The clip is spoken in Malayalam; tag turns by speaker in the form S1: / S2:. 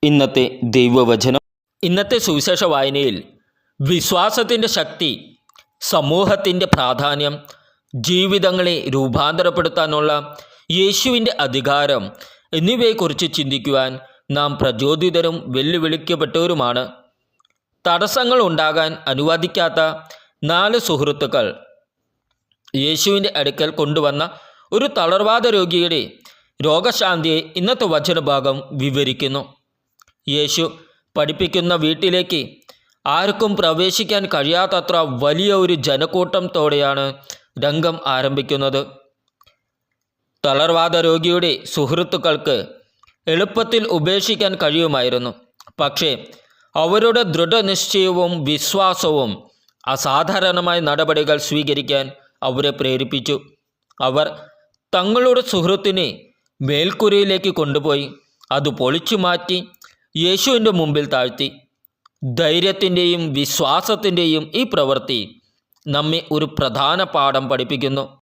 S1: ഇന്നത്തെ ദൈവവചനം. ഇന്നത്തെ സുവിശേഷ വായനയിൽ വിശ്വാസത്തിൻ്റെ ശക്തി, സമൂഹത്തിൻ്റെ പ്രാധാന്യം, ജീവിതങ്ങളെ രൂപാന്തരപ്പെടുത്താനുള്ള യേശുവിൻ്റെ അധികാരം എന്നിവയെക്കുറിച്ച് ചിന്തിക്കുവാൻ നാം പ്രചോദിതരും വെല്ലുവിളിക്കപ്പെട്ടവരുമാണ്. തടസ്സങ്ങൾ ഉണ്ടാകാൻ അനുവദിക്കാത്ത 4 സുഹൃത്തുക്കൾ യേശുവിൻ്റെ അടുക്കൽ കൊണ്ടുവന്ന ഒരു തളർവാദ രോഗിയുടെ രോഗശാന്തിയെ ഇന്നത്തെ വചനഭാഗം വിവരിക്കുന്നു. യേശു പഠിപ്പിക്കുന്ന വീട്ടിലേക്ക് ആർക്കും പ്രവേശിക്കാൻ കഴിയാത്തത്ര വലിയ ഒരു ജനക്കൂട്ടത്തോടെയാണ് രംഗം ആരംഭിക്കുന്നത്. തളർവാദ രോഗിയുടെ സുഹൃത്തുക്കൾക്ക് എളുപ്പത്തിൽ ഉപേക്ഷിക്കാൻ കഴിയുമായിരുന്നു. പക്ഷേ അവരുടെ ദൃഢനിശ്ചയവും വിശ്വാസവും അസാധാരണമായ നടപടികൾ സ്വീകരിക്കാൻ അവരെ പ്രേരിപ്പിച്ചു. അവർ തങ്ങളുടെ സുഹൃത്തിനെ മേൽക്കൂരയിലേക്ക് കൊണ്ടുപോയി അത് പൊളിച്ചു മാറ്റി യേശുവിൻ്റെ മുമ്പിൽ താഴ്ത്തി. ധൈര്യത്തിൻ്റെയും വിശ്വാസത്തിൻ്റെയും ഈ പ്രവൃത്തി നമ്മെ ഒരു പ്രധാന പാഠം പഠിപ്പിക്കുന്നു.